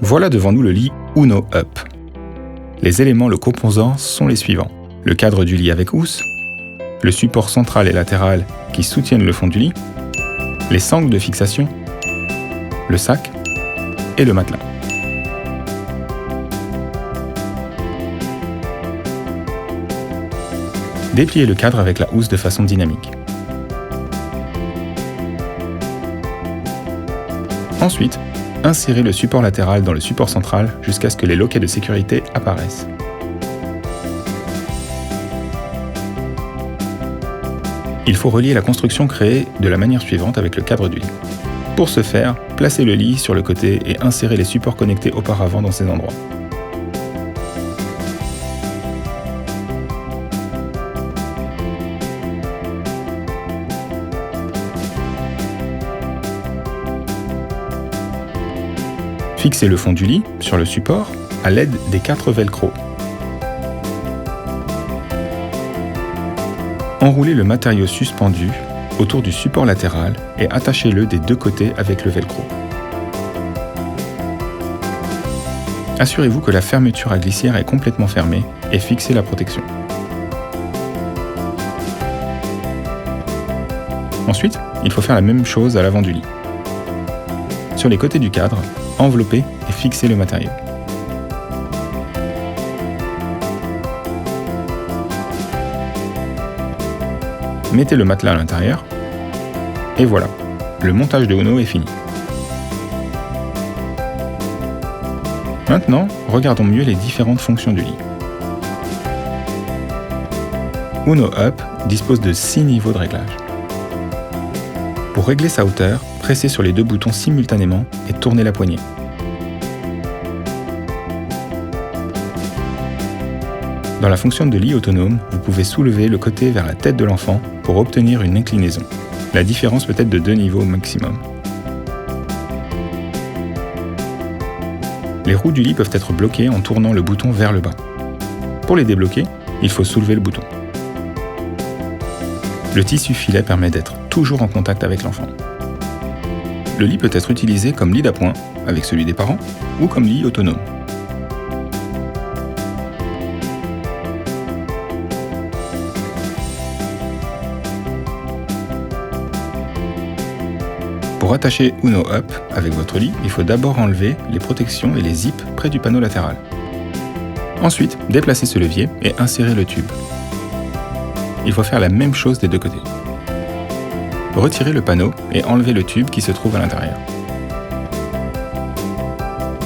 Voilà devant nous le lit Uno Up. Les éléments le composant sont les suivants. Le cadre du lit avec housse, le support central et latéral qui soutiennent le fond du lit, les sangles de fixation, le sac et le matelas. Dépliez le cadre avec la housse de façon dynamique. Ensuite, insérez le support latéral dans le support central jusqu'à ce que les loquets de sécurité apparaissent. Il faut relier la construction créée de la manière suivante avec le cadre du lit. Pour ce faire, placez le lit sur le côté et insérez les supports connectés auparavant dans ces endroits. Fixez le fond du lit sur le support à l'aide des 4 velcro. Enroulez le matériau suspendu autour du support latéral et attachez-le des 2 côtés avec le velcro. Assurez-vous que la fermeture à glissière est complètement fermée et fixez la protection. Ensuite, il faut faire la même chose à l'avant du lit. Sur les côtés du cadre, enveloppez et fixez le matériau. Mettez le matelas à l'intérieur, et voilà, le montage de Uno est fini. Maintenant, regardons mieux les différentes fonctions du lit. Uno Up dispose de 6 niveaux de réglage. Pour régler sa hauteur, pressez sur les 2 boutons simultanément et tournez la poignée. Dans la fonction de lit autonome, vous pouvez soulever le côté vers la tête de l'enfant pour obtenir une inclinaison. La différence peut être de 2 niveaux maximum. Les roues du lit peuvent être bloquées en tournant le bouton vers le bas. Pour les débloquer, il faut soulever le bouton. Le tissu filet permet d'être toujours en contact avec l'enfant. Le lit peut être utilisé comme lit d'appoint, avec celui des parents, ou comme lit autonome. Pour attacher Uno Up avec votre lit, il faut d'abord enlever les protections et les zips près du panneau latéral. Ensuite, déplacez ce levier et insérez le tube. Il faut faire la même chose des 2 côtés. Retirez le panneau et enlevez le tube qui se trouve à l'intérieur.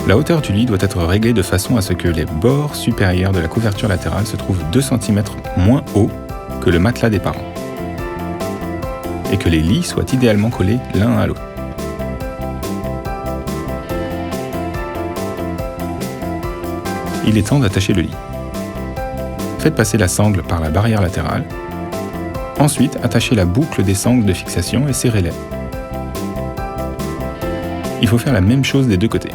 La hauteur du lit doit être réglée de façon à ce que les bords supérieurs de la couverture latérale se trouvent 2 cm moins haut que le matelas des parents, et que les lits soient idéalement collés l'un à l'autre. Il est temps d'attacher le lit. Faites passer la sangle par la barrière latérale. Ensuite, attachez la boucle des sangles de fixation et serrez-les. Il faut faire la même chose des 2 côtés.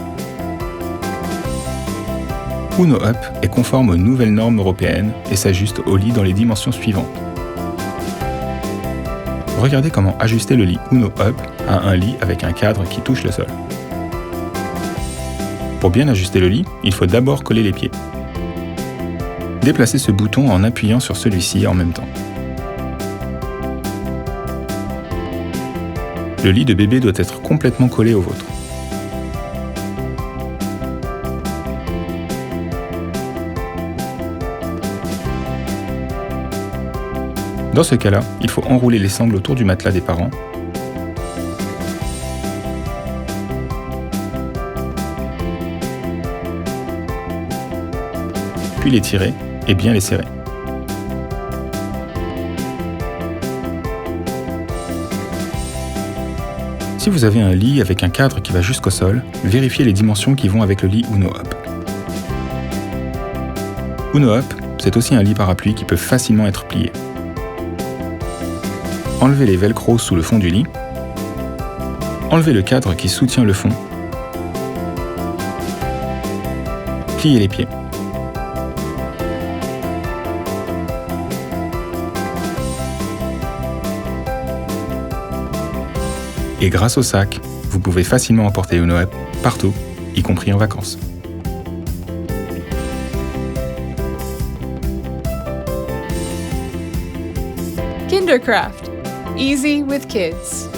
Uno Up est conforme aux nouvelles normes européennes et s'ajuste au lit dans les dimensions suivantes. Regardez comment ajuster le lit Uno Up à un lit avec un cadre qui touche le sol. Pour bien ajuster le lit, il faut d'abord coller les pieds. Déplacez ce bouton en appuyant sur celui-ci en même temps. Le lit de bébé doit être complètement collé au vôtre. Dans ce cas-là, il faut enrouler les sangles autour du matelas des parents, puis les tirer et bien les serrer. Si vous avez un lit avec un cadre qui va jusqu'au sol, vérifiez les dimensions qui vont avec le lit Uno Up. Uno Up, c'est aussi un lit parapluie qui peut facilement être plié. Enlevez les velcro sous le fond du lit. Enlevez le cadre qui soutient le fond. Pliez les pieds. Et grâce au sac, vous pouvez facilement emporter Uno Up partout, y compris en vacances. Kindercraft. Easy with kids.